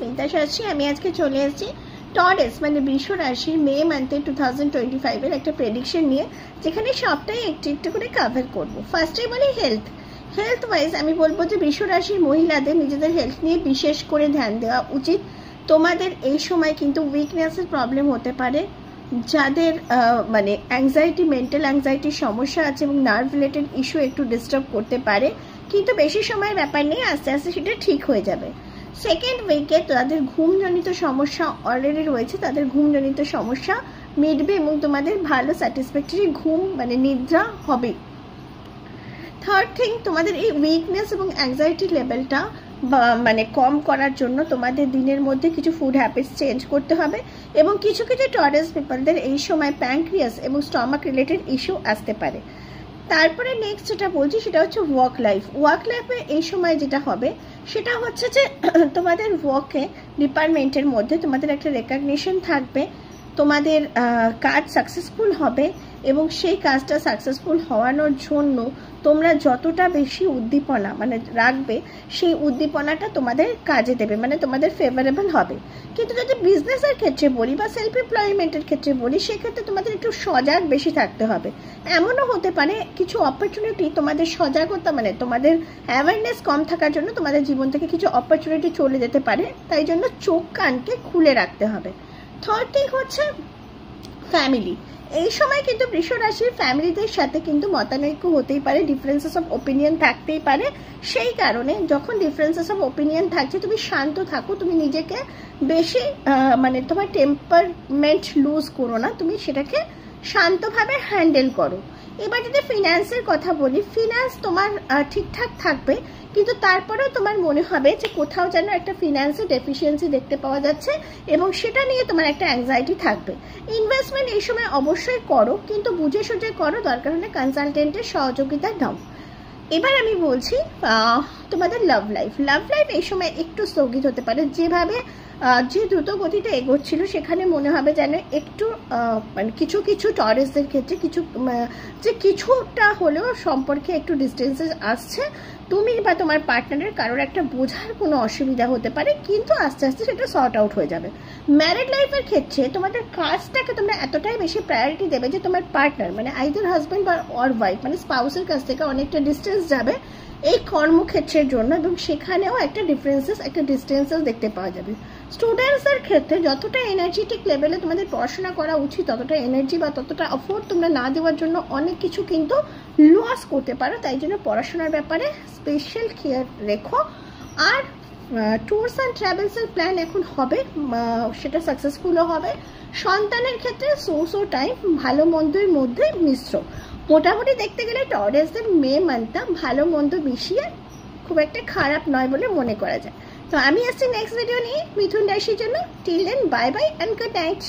স্মিতা শাস্ত্রী। আমি আজকে চলে এসেছি টরেস মানে বৃষ রাশির মে মান্থে 2025 এর একটা প্রেডিকশন নিয়ে, যেখানে সবটাই একটু একটু করে কভার করব। ফার্স্টেই বলি হেলথ ওয়াইজ আমি বলবো যে বৃষ রাশির মহিলাদের নিজেদের হেলথ নিয়ে বিশেষ করে ধ্যান দেওয়া উচিত। তোমাদের এই সময় কিন্তু উইকনেসের প্রবলেম হতে পারে, যাদের মানে অ্যাংজাইটি, মেন্টাল অ্যাংজাইটির সমস্যা আছে এবং নার্ভ রিলেটেড ইস্যু একটু ডিস্টার্ব করতে পারে, কিন্তু বেশি সময়ের ব্যাপার নেই, আস্তে আস্তে সেটা ঠিক হয়ে যাবে। সেকেন্ড উইকে তাদের ঘুমজনিত সমস্যা অলরেডি রয়েছে, তাদের ঘুমজনিত সমস্যা মিটবে এবং তোমাদের ভালো স্যাটিসফ্যাক্টরি ঘুম মানে নিদ্রা হবে। থার্ড থিং, তোমাদের এই উইকনেস এবং অ্যাংজাইটি লেভেলটা মানে কম করার জন্য তোমাদের দিনের মধ্যে কিছু ফুড হ্যাবিটস চেঞ্জ করতে হবে এবং কিছু কিছু টরেস পিপলদের এই সময় প্যানক্রিয়াস এবং স্টমাক রিলেটেড ইস্যু আসতে পারে। তারপরে নেক্সট যেটা বলছি সেটা হচ্ছে ওয়ার্ক লাইফে এই সময় যেটা হবে সেটা হচ্ছে যে তোমাদের ওয়ার্কে ডিপার্টমেন্টের মধ্যে তোমাদের একটা রেকগনিশন থাকবে, তোমাদের কাজ সাকসেসফুল হবে এবং সেই কাজটা সাকসেসফুল হওয়ানোর জন্য তোমরা যতটা বেশি উদ্দীপনা মানে রাখবে, সেই উদ্দীপনাটা তোমাদের কাজে দেবে, মানে তোমাদের ফেভারেবল হবে। কিন্তু যদি বিজনেসের ক্ষেত্রে বলি বা সেলফ এমপ্লয়মেন্টের ক্ষেত্রে বলি, সেক্ষেত্রে তোমাদের একটু সজাগ বেশি থাকতে হবে। এমনও হতে পারে কিছু অপরচুনিটি তোমাদের সজাগতা মানে তোমাদের অ্যাওয়ারনেস কম থাকার জন্য তোমাদের জীবন থেকে কিছু অপরচুনিটি চলে যেতে পারে, তাই জন্য চোখ কানকে খুলে রাখতে হবে। থার্ড থিং হচ্ছে ফ্যামিলি। এই সময় কিন্তু বৃষ রাশির ফ্যামিলিদের সাথে কিন্তু মতানৈক্য হতেই পারে, ডিফারেন্সেস অফ ওপিনিয়ন থাকতেই পারে। সেই কারণে যখন ডিফারেন্সেস অফ ওপিনিয়ন থাকছে, তুমি শান্ত থাকো, তুমি নিজেকে বেশি মানে তোমার টেম্পারমেন্ট লুজ করো না, তুমি সেটাকে শান্তভাবে হ্যান্ডেল করো। এবার যদি ফিনান্সের কথা বলি, ফিনান্স তোমার ঠিকঠাক থাকবে, কিন্তু তারপরেও তোমার মনে হবে যে কোথাও যেন একটা ফিনান্সের ডেফিসিয়েন্সি দেখতে পাওয়া যাচ্ছে এবং সেটা নিয়ে তোমার একটা অ্যাংজাইটি থাকবে। ইনভেস্টমেন্ট এই সময় অবশ্যই করো, কিন্তু বুঝে সুঝে করো, দরকার হলে কনসালটেন্টের সহযোগিতা নাও। এবার আমি বলছি তোমাদের লাভ লাইফ এই সময় একটু স্থগিত হতে পারে। যেভাবে যে দ্রুত গতিতে এগোচ্ছিল সেখানে মনে হবে যেন একটু মানে কিছু কিছু টরেসদের ক্ষেত্রে কিছুটা হলেও সম্পর্কে একটু ডিস্টেন্সেস আসছে। তুমি বা তোমার পার্টনারের কারোর একটা বোঝার কোনো অসুবিধা হতে পারে, কিন্তু আস্তে আস্তে সেটা সর্ট আউট হয়ে যাবে। ম্যারিড লাইফের ক্ষেত্রে তোমাদের কাজটাকে তোমরা এতটাই বেশি প্রায়োরিটি দেবে যে তোমার পার্টনার মানে আইদার হাজব্যান্ড বা অর ওয়াইফ মানে স্পাউসের কাছ থেকে অনেকটা ডিস্টেন্স যাবে এই কর্মক্ষেত্রের জন্য, এবং সেখানেও একটা ডিস্টেন্সেস দেখতে পাওয়া যাবে। স্টুডেন্টসদের ক্ষেত্রে যতটা এনার্জেটিক লেভেলে তোমাদের পড়াশোনা করা উচিত, ততটা এনার্জি বা ততটা এফোর্ট তোমরা না দেওয়ার জন্য অনেক কিছু কিন্তু লস করতে পারো, তাই জন্য পড়াশোনার ব্যাপারে স্পেশাল কেয়ার রেখো। আর ট্যুরস অ্যান্ড ট্রাভেলসের প্ল্যান এখন হবে, সেটা সাকসেসফুলও হবে। সন্তানের ক্ষেত্রে সোর্স ও টাইম ভালো মন্দের মধ্যে মিশ্র। মোটামুটি দেখতে গেলে টরেসদের মে মান্থটা ভালো মন্দ মিশিয়ে খুব একটা খারাপ নয় বলে মনে করা যায়। তো আমি আসছি নেক্সট ভিডিও নিয়ে মিথুন রাশির জন্য। Till then bye bye and good night.